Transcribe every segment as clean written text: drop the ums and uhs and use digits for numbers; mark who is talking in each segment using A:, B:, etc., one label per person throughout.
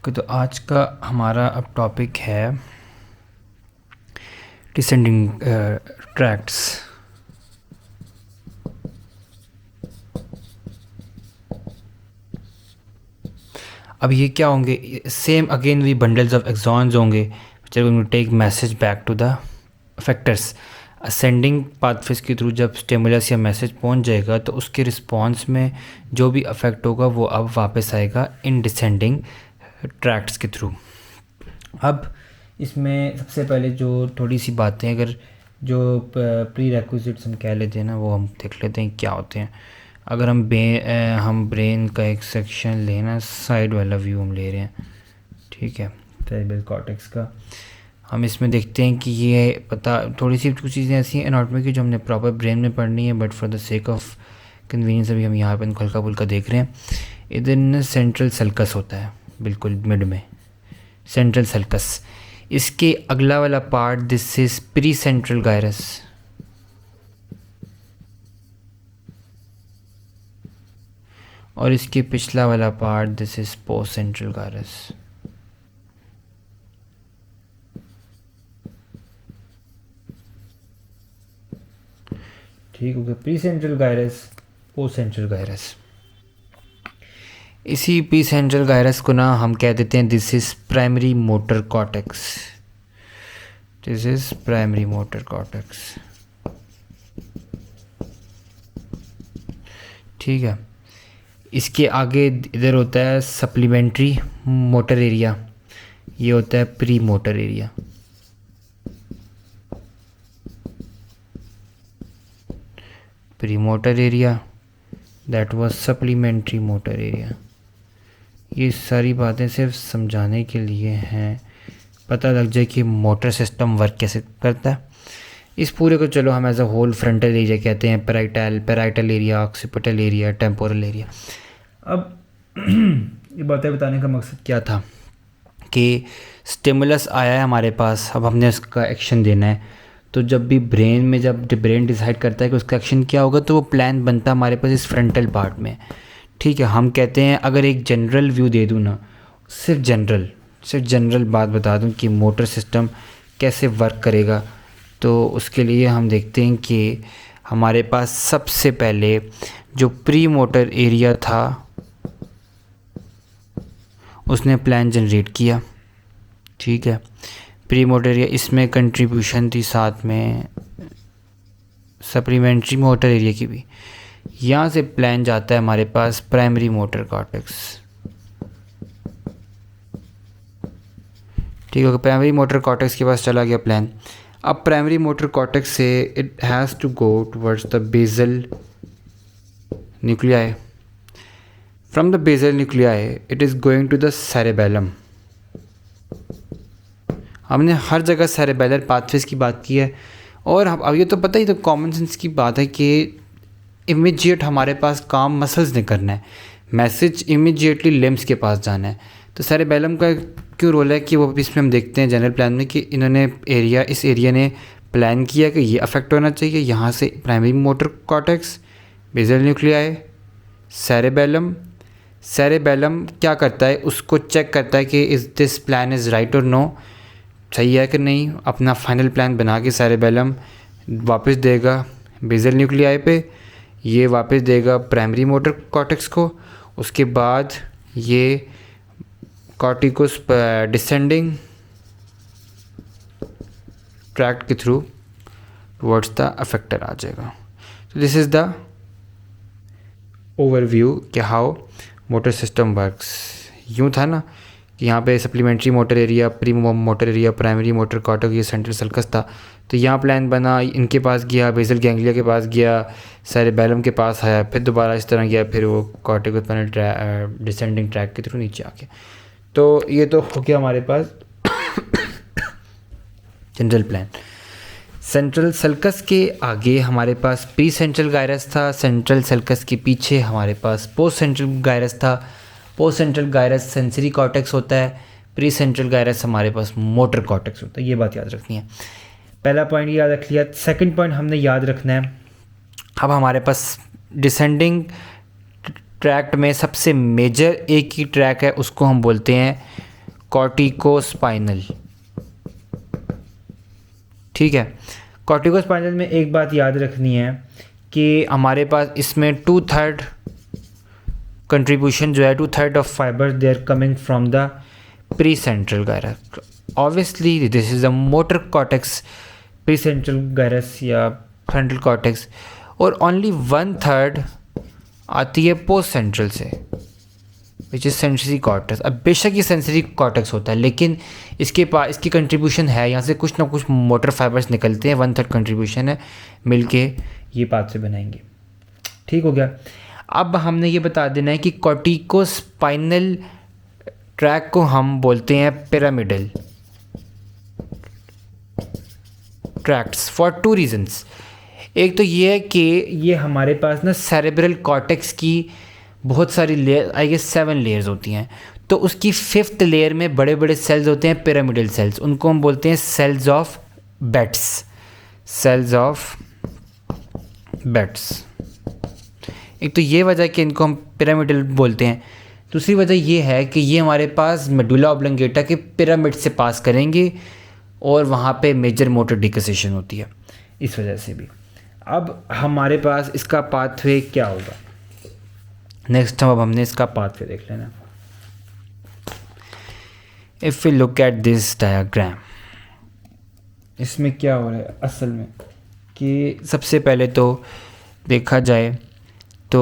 A: Okay, तो आज का हमारा अब टॉपिक है डिसेंडिंग ट्रैक्ट्स। अब ये क्या होंगे? Same again we bundles of axons होंगे which are going to take message back to the effectors. Ascending pathways के थ्रू जब स्टिमुलस या मैसेज पहुंच जाएगा तो उसके रिस्पॉन्स में जो भी अफेक्ट होगा वो अब वापस आएगा इन डिसेंडिंग ट्रैक्ट्स के थ्रू। अब इसमें सबसे पहले जो थोड़ी सी बातें, अगर जो प्री रेक्विजिट्स हम कह लेते हैं ना, वो हम देख लेते हैं क्या होते हैं। अगर हम ब्रेन का एक सेक्शन लेना, साइड वाला व्यू हम ले रहे हैं, ठीक है, सेरेब्रल कॉर्टेक्स का, हम इसमें देखते हैं कि ये पता थोड़ी सी कुछ चीज़ें ऐसी हैं एनाटॉमी की जो हमने प्रॉपर ब्रेन में पढ़नी है, but for the sake of convenience अभी हम यहाँ पर हल्का फुल्का देख रहे हैं। इधर सेंट्रल सल्कस होता है बिल्कुल मिड में, सेंट्रल सल्कस। इसके अगला वाला part this is pre central gyrus, और इसके पिछला वाला part this is post central gyrus. ठीक हो गया, pre central gyrus, post central gyrus. इसी प्री सेंट्रल गायरस को ना हम कह देते हैं this is primary motor cortex. This is primary motor cortex, ठीक है। इसके आगे इधर होता है सप्लीमेंट्री मोटर एरिया, ये होता है pre motor area. Pre motor area that was supplementary motor area. ये सारी बातें सिर्फ समझाने के लिए हैं, पता लग जाए कि मोटर सिस्टम वर्क कैसे करता है। इस पूरे को चलो हम as a whole frontal area कहते हैं, parietal area, occipital area, temporal area. अब ये बातें बताने का मकसद क्या था कि स्टिमुलस आया है हमारे पास, अब हमने उसका एक्शन देना है। तो जब भी ब्रेन में, जब ब्रेन डिसाइड करता है कि उसका एक्शन क्या होगा, तो वो प्लान बनता है हमारे पास इस फ्रंटल पार्ट में, ठीक है। हम कहते हैं अगर एक जनरल व्यू दे दूँ ना, सिर्फ जनरल बात बता दूं कि मोटर सिस्टम कैसे वर्क करेगा, तो उसके लिए हम देखते हैं कि हमारे पास सबसे पहले जो प्री मोटर एरिया था उसने प्लान जनरेट किया, ठीक है। प्री मोटर एरिया, इसमें कंट्रीब्यूशन थी साथ में सप्लीमेंट्री मोटर एरिया की भी। यहाँ से प्लान जाता है हमारे पास प्राइमरी मोटर कॉर्टेक्स, ठीक है। प्राइमरी मोटर कॉर्टेक्स के पास चला गया प्लान। अब प्राइमरी मोटर कॉर्टेक्स से it has to go towards the basal nuclei. From the basal nuclei it is going to the cerebellum. हमने हर जगह सेरेबेलर पाथवेज की बात की है, और अब ये तो पता ही, तो कॉमन सेंस की बात है कि इमीडिएट हमारे पास काम मसल्स ने करना है, मैसेज इमीडिएटली लिम्स के पास जाना है। तो सेरेबेलम का क्यों रोल है कि वो इसमें हम देखते हैं जनरल प्लान में कि इन्होंने इस एरिया ने प्लान किया कि ये अफेक्ट होना चाहिए। यहाँ से primary motor cortex, basal nuclei, cerebellum क्या करता है, उसको चेक करता है कि is this plan is right और नो, सही है कि नहीं। अपना फाइनल प्लान बना के सेरेबेलम वापस देगा बेसल न्यूक्लियाई पे, ये वापस देगा प्राइमरी मोटर कॉर्टेक्स को। उसके बाद ये कॉर्टिकोस डिसेंडिंग ट्रैक्ट के थ्रू टुवर्ड्स द अफेक्टर आ जाएगा। तो दिस इज़ द ओवरव्यू कि हाउ मोटर सिस्टम वर्क्स। यूँ था ना कि यहाँ पे supplementary motor area, pre motor area, primary motor cortex, ये सेंट्रल सल्कस था। तो यहाँ प्लान बना, इनके पास गया, बेसल गैंग्लिया के पास गया, सेरेबेलम के पास आया, फिर दोबारा इस तरह गया, फिर वो कॉर्टिको डिसेंडिंग ट्रैक के थ्रू नीचे आ गया। तो ये तो हो गया हमारे पास जनरल प्लान। सेंट्रल सल्कस के आगे हमारे पास प्री सेंट्रल गायरस था, सेंट्रल सल्कस के पीछे हमारे पास पोस्ट सेंट्रल गायरस था। Post central gyrus sensory cortex होता है, प्री सेंट्रल गायरस हमारे पास मोटर कॉर्टेक्स होता है। ये बात याद रखनी है, पहला पॉइंट याद रख लिया। सेकंड पॉइंट हमने याद रखना है, अब हमारे पास डिसेंडिंग ट्रैक्ट में सबसे मेजर एक ही ट्रैक है, उसको हम बोलते हैं कॉर्टिकोस्पाइनल। ठीक है, कॉर्टिकोस्पाइनल में एक बात याद रखनी है कि हमारे पास इसमें 2/3 कंट्रीब्यूशन जो है, 2/3 of fibre they are coming from the precentral gyrus. Obviously this is the motor cortex, precentral gyrus या फ्रंटल कॉर्टेक्स, और ओनली 1/3 आती है पोस्ट सेंट्रल से, विच इज़ सेंसरी कॉर्टेक्स। अब बेशक ये सेंसरी कॉर्टेक्स होता है, लेकिन इसके पास इसकी कंट्रीब्यूशन है, यहाँ से कुछ ना कुछ मोटर फाइबर्स निकलते हैं, 1/3 कंट्रीब्यूशन है, मिलके ये पाथवे बनाएंगे। ठीक हो गया। अब हमने ये बता देना है कि कॉर्टिकोस्पाइनल ट्रैक को हम बोलते हैं पिरामिडल ट्रैक्ट्स फॉर 2 रीजन्स। एक तो ये है कि ये हमारे पास ना सेरेब्रल कॉर्टेक्स की बहुत सारी लेयर, आई गेस 7 लेयर्स होती हैं, तो उसकी 5th लेयर में बड़े बड़े सेल्स होते हैं, पिरामिडल सेल्स, उनको हम बोलते हैं cells of Betz, cells of Betz. एक तो ये वजह कि इनको हम पिरामिडल बोलते हैं, दूसरी वजह ये है कि ये हमारे पास मेडुला ऑब्लंगेटा के पिरामिड से पास करेंगे और वहाँ पे मेजर मोटर डिकसेशन होती है, इस वजह से भी। अब हमारे पास इसका पाथवे क्या होगा नेक्स्ट टाइम, अब हमने इसका पाथवे देख लेना। If we look at this diagram, इसमें क्या हो रहा है असल में कि सबसे पहले तो देखा जाए तो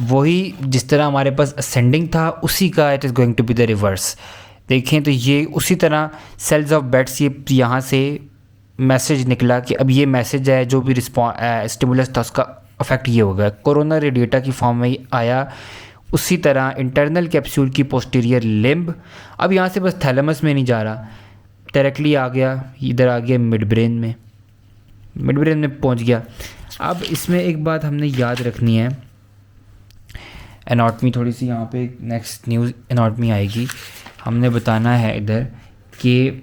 A: वही जिस तरह हमारे पास असेंडिंग था उसी का it is going to be the reverse. देखें तो ये उसी तरह सेल्स ऑफ बेट्स, ये यहाँ से मैसेज निकला कि अब ये मैसेज है, जो भी स्टिमुलस था उसका अफेक्ट ये होगा, कोरोना रेडिएटा की फॉर्म में आया। उसी तरह इंटरनल कैप्सूल की पोस्टीरियर लिम्ब, अब यहाँ से बस थैलेमस में नहीं जा रहा, डायरेक्टली आ गया, इधर आ गया मिड ब्रेन में, मिड ब्रेन में पहुँच गया। अब इसमें एक बात हमने याद रखनी है, एनाटॉमी थोड़ी सी यहाँ पे नेक्स्ट न्यूज़ एनाटॉमी आएगी, हमने बताना है इधर कि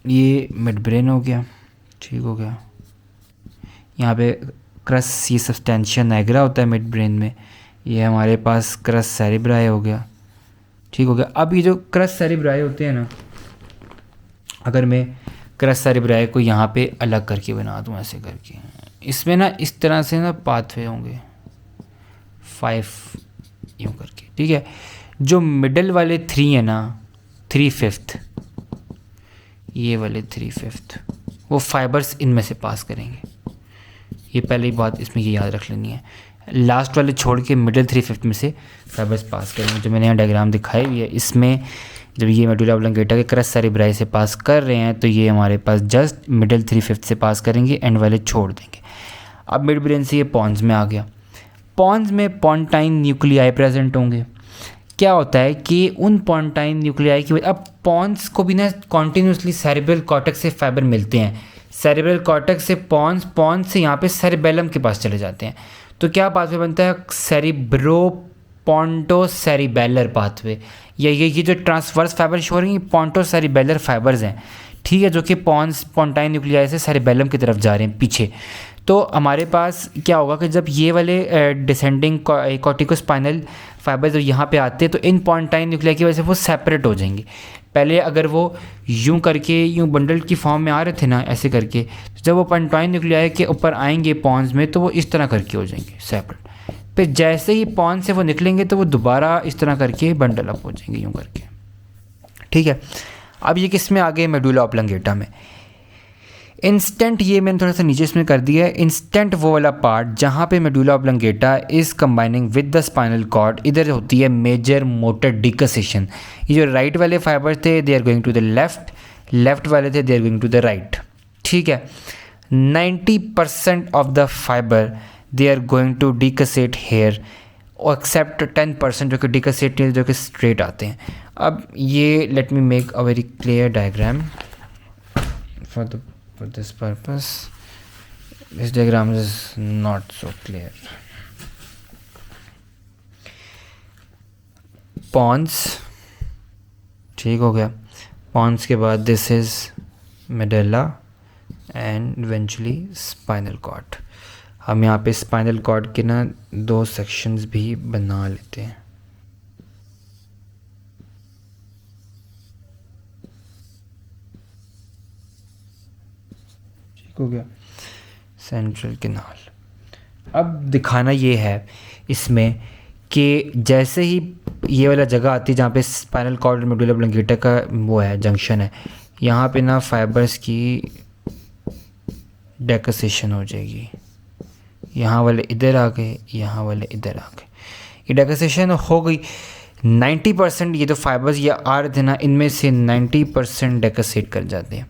A: ये मिड ब्रेन हो गया, ठीक हो गया। यहाँ पे क्रस, ये सब्सटेंशिया निग्रा होता है मिड ब्रेन में, ये हमारे पास क्रस सेरिब्राई हो गया, ठीक हो गया। अब ये जो क्रस सेरिब्राई होते हैं ना, अगर मैं क्रस सेरिब्राई को यहाँ पे अलग करके बना दूँ ऐसे करके, इसमें ना इस तरह से ना पाथवे होंगे 5 यूँ करके, ठीक है। जो मिडल वाले 3 है ना, 3/5, ये वाले 3/5 वो फाइबर्स इनमें से पास करेंगे, ये पहली बात इसमें ये याद रख लेनी है। लास्ट वाले छोड़ के मिडल 3/5 में से फाइबर्स पास करेंगे। जो मैंने यहाँ डायग्राम दिखाई हुई है, इसमें जब ये मेडुला ऑब्लंगेटा के क्रस सेरिब्राई से पास कर रहे हैं तो ये हमारे पास जस्ट मिडल 3/5 से पास करेंगे, एंड वाले छोड़ देंगे। अब मिड ब्रेन से ये पॉन्स में आ गया, पॉन्स में पॉन्टाइन न्यूक्लियाई प्रेजेंट होंगे। क्या होता है कि उन पॉन्टाइन न्यूक्लियाई की वजह, अब पॉन्स को भी ना कॉन्टीन्यूसली सेरेब्रल कॉर्टेक्स से फाइबर मिलते हैं, सेरेब्रल कॉर्टेक्स से पॉन्स, पॉन्स से यहाँ पे सेरिबेलम के पास चले जाते हैं, तो क्या पाथवे बनता है, सेरिब्रो पॉन्टो सेरिबेलर पाथवे। ये जो ट्रांसवर्स फाइबर शो रही हैं पॉन्टो सेरिबेलर फाइबर्स हैं, ठीक है, जो कि पॉन्टाइन न्यूक्लियाई से सेरिबेलम की तरफ जा रहे हैं पीछे। तो हमारे पास क्या होगा कि जब ये वाले डिसेंडिंग कॉर्टिकोस्पाइनल फाइबर जब यहाँ पे आते हैं तो इन पॉन्टाइन न्यूक्लियाई की वजह से वो सेपरेट हो जाएंगे। पहले अगर वो यूं करके यूं बंडल की फॉर्म में आ रहे थे ना ऐसे करके, तो जब वो पॉन्टाइन न्यूक्लियाई के ऊपर आएंगे पॉन्स में तो वो इस तरह करके हो जाएंगे सेपरेट। फिर जैसे ही पॉन से वो निकलेंगे तो वो दोबारा इस तरह करके बंडल अप हो जाएंगे यूँ करके, ठीक है। अब ये किस में आ गए, मेडुला ऑब्लंगेटा में। इंस्टेंट, ये मैंने थोड़ा सा नीचे इसमें कर दिया है, इंस्टेंट वो वाला पार्ट जहाँ पे medulla oblongata is combining with the spinal cord, इधर होती है मेजर मोटर डिकसेशन। ये जो राइट वाले फाइबर थे they are going to the left, left वाले थे they are going to the right, ठीक है। 90% of the fibre they are going to decussate here, except 10% जो कि डिकसेट जो कि स्ट्रेट आते हैं। अब ये let me make a very clear diagram for this purpose. This diagram is not so clear. Pons, ठीक हो गया। Pons के बाद this is medulla and eventually spinal cord. हम यहाँ पे स्पाइनल कॉर्ड के ना 2 सेक्शंस भी बना लेते हैं। ठीक हो गया, सेंट्रल कैनाल। अब दिखाना ये है इसमें कि जैसे ही ये वाला जगह आती है जहाँ पे स्पाइनल कॉर्ड और मेडुला ऑब्लोंगेटा का वो है, जंक्शन है, यहाँ पे ना फाइबर्स की डेकोसेशन हो जाएगी। यहाँ वाले इधर आ गए, यहाँ वाले इधर आ गए, ये डेकोसेशन हो गई। 90% ये जो फाइबर्स ये आ रहे थे ना, इनमें से 90% डेकोसेट कर जाते हैं।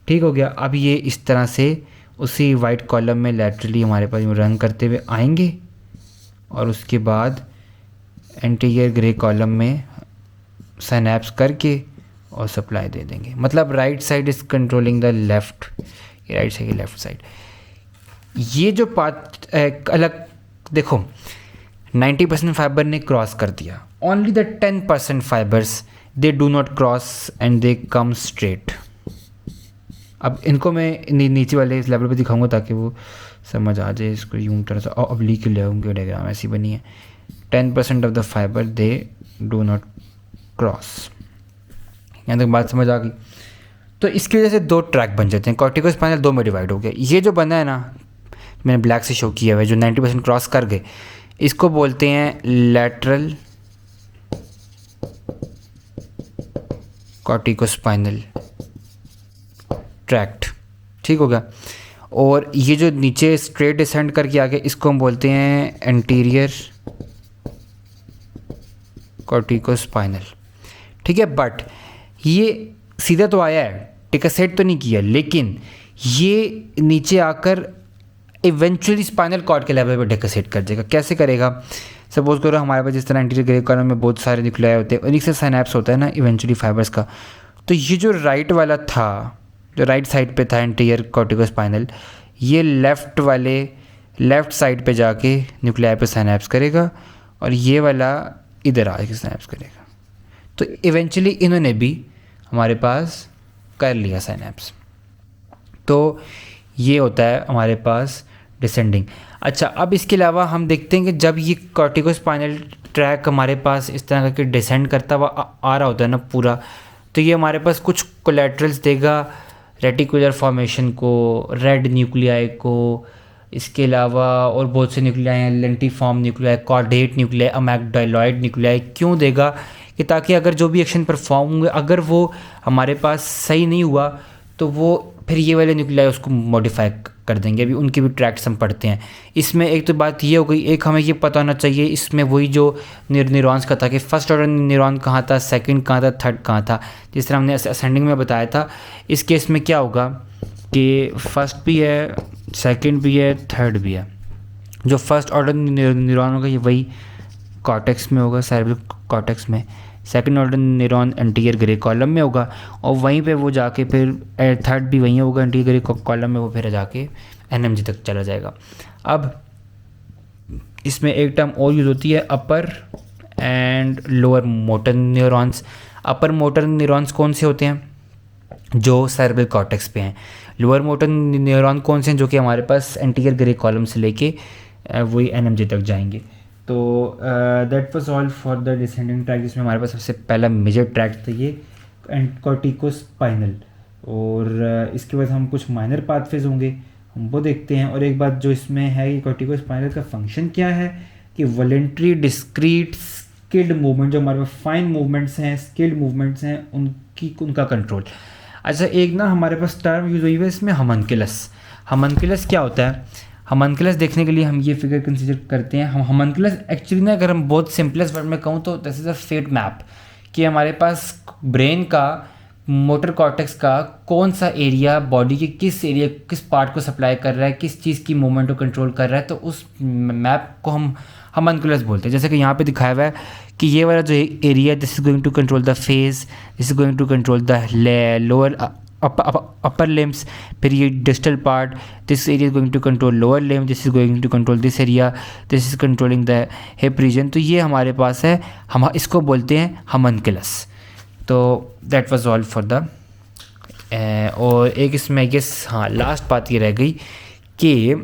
A: ठीक हो गया। अब ये इस तरह से उसी वाइट कॉलम में लैटरली हमारे पास रन करते हुए आएंगे और उसके बाद एंटीरियर ग्रे कॉलम में साइनैप्स करके और सप्लाई दे देंगे। मतलब right side is controlling the left, ये राइट साइड की लेफ़्ट साइड। ये जो पाथ अलग देखो, 90% फाइबर ने क्रॉस कर दिया, only the 10% fibres they do not cross and they come straight. अब इनको मैं नीचे वाले इस लेवल पे दिखाऊंगा ताकि वो समझ आ जाए। इसको यूं तरह से ऑब्लिक ले आऊँगी, डायग्राम ऐसी बनी है। 10% of the fibre they do not cross. यहाँ तक बात समझ आ गई। तो इसकी वजह से 2 ट्रैक बन जाते हैं। कॉर्टिकोस्पाइनल 2 में डिवाइड हो गया। ये जो बना है ना, मैंने ब्लैक से शो किया हुआ है, जो 90% क्रॉस कर गए, इसको बोलते हैं लैटरल कॉर्टिकोस्पाइनल ट्रैक्ट। ठीक हो गया। और ये जो नीचे स्ट्रेट डिसेंड करके आ गया, इसको हम बोलते हैं एंटीरियर कॉर्टिकोस्पाइनल। ठीक है। बट ये सीधा तो आया है, डेकोसेट तो नहीं किया, लेकिन ये नीचे आकर इवेंचुअली स्पाइनल कॉर्ड के लेवल पे डेकोसेट कर देगा। कैसे करेगा? सपोज करो हमारे पास जिस तरह एंटीरियर ग्रे कॉलम में बहुत सारे न्यूक्लियाई होते हैं, उन्हीं से साइनैप्स होता है ना इवेंचुअली फाइबर्स का। तो ये जो राइट वाला था, जो राइट साइड पे था एंटीरियर कॉर्टिकोस्पाइनल, ये लेफ़्ट साइड पे जाके न्यूक्लियाई पे साइनैप्स करेगा और ये वाला इधर आके साइनैप्स करेगा। तो इवेंचुअली इन्होंने भी हमारे पास कर लिया साइनैप्स। तो ये होता है हमारे पास डिसेंडिंग। अच्छा, अब इसके अलावा हम देखते हैं कि जब ये कॉर्टिकोस्पाइनल ट्रैक हमारे पास इस तरह करके डिसेंड करता हुआ आ रहा होता है ना पूरा, तो ये हमारे पास कुछ कोलैटरल्स देगा, रेटिकुलर फॉर्मेशन को, रेड न्यूक्लियाई को, इसके अलावा और बहुत से न्यूक्लियाई हैं, lentiform nuclei, chordate nuclei, अमैग्डाइलॉइड nuclei. क्यों देगा? कि ताकि अगर जो भी एक्शन परफॉर्म होंगे, अगर वो हमारे पास सही नहीं हुआ तो वो फिर ये वाले न्यूक्लियाई उसको मॉडिफाई कर देंगे। अभी उनके भी ट्रैक्ट्स हम पढ़ते हैं। इसमें एक तो बात ये हो गई, एक हमें ये पता होना चाहिए इसमें वही जो न्यूरॉन्स का था कि फर्स्ट ऑर्डर न्यूरॉन कहाँ था, सेकंड कहाँ था, थर्ड कहाँ था। जिस तरह हमने असेंडिंग में बताया था, इस केस में क्या होगा कि फर्स्ट भी है, सेकंड भी है, थर्ड भी है। जो फर्स्ट ऑर्डर न्यूरॉन होगा ये वही कॉर्टेक्स में होगा, सेरेब्रल कॉर्टेक्स में। Second order neuron anterior grey column में होगा और वहीं पे वो जाके फिर थर्ड भी वहीं होगा एंटीरियर ग्रे कॉलम में, वो फिर जाके एनएमजी तक चला जाएगा। अब इसमें एक टर्म और यूज़ होती है, upper and lower motor neurons. Upper motor neurons कौन से होते हैं? जो सेरेब्रल कॉर्टेक्स पे हैं। लोअर मोटर न्यूरॉन कौन से हैं? जो कि हमारे पास एंटीरियर ग्रे कॉलम से लेके वही एनएमजी तक जाएंगे। तो that was all for the descending tract, जिसमें हमारे पास सबसे पहला मेजर ट्रैक था ये कॉर्टिकोस्पाइनल। और इसके बाद हम कुछ माइनर पाथवेज होंगे, हम वो देखते हैं। और एक बात जो इसमें है कि कॉर्टिकोस्पाइनल का फंक्शन क्या है कि वॉलेंट्री डिस्क्रीट स्किल्ड मूवमेंट, जो हमारे पास फाइन मूवमेंट्स हैं, स्किल्ड मूवमेंट्स हैं, उनका कंट्रोल। अच्छा, एक ना हमारे पास टर्म यूज़ हुई है इसमें, हमनकुलस। हमनकुलस क्या होता है? हमनकुलस देखने के लिए हम ये फिगर कंसीडर करते हैं। हम हमनकुलस एक्चुअली ना, अगर हम बहुत सिंपलेस्ट वर्ड में कहूँ तो this is a fate map, कि हमारे पास ब्रेन का, मोटर कॉर्टेक्स का कौन सा एरिया बॉडी के किस एरिया, किस पार्ट को सप्लाई कर रहा है, किस चीज़ की मूवमेंट को कंट्रोल कर रहा है, तो उस मैप को हम हमनकुलस बोलते हैं। जैसे कि यहाँ पे दिखाया हुआ है कि ये वाला जो area, this is going to control the face, this is going to control the lower upper limbs. फिर ये distal part, this area is going to control lower limb, this is going to control this area, this is controlling the hip region. तो ये हमारे पास है, हम इसको बोलते हैं हमनकुलस। तो that was all for the और एक इसमें गेस, हाँ लास्ट बात ये रह गई कि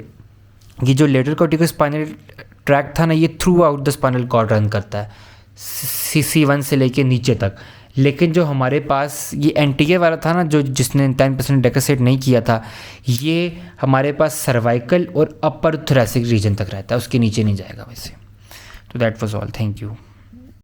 A: ये जो लेटरल कॉर्टिको स्पाइनल ट्रैक था ना, ये throughout the spinal cord run करता है, C1 से लेके नीचे तक। लेकिन जो हमारे पास ये एंटीरियर वाला था ना, जो जिसने 10% डेकोसेट नहीं किया था, ये हमारे पास सर्वाइकल और अपर थोरैसिक रीजन तक रहता है, उसके नीचे नहीं जाएगा वैसे। तो that was all, thank you.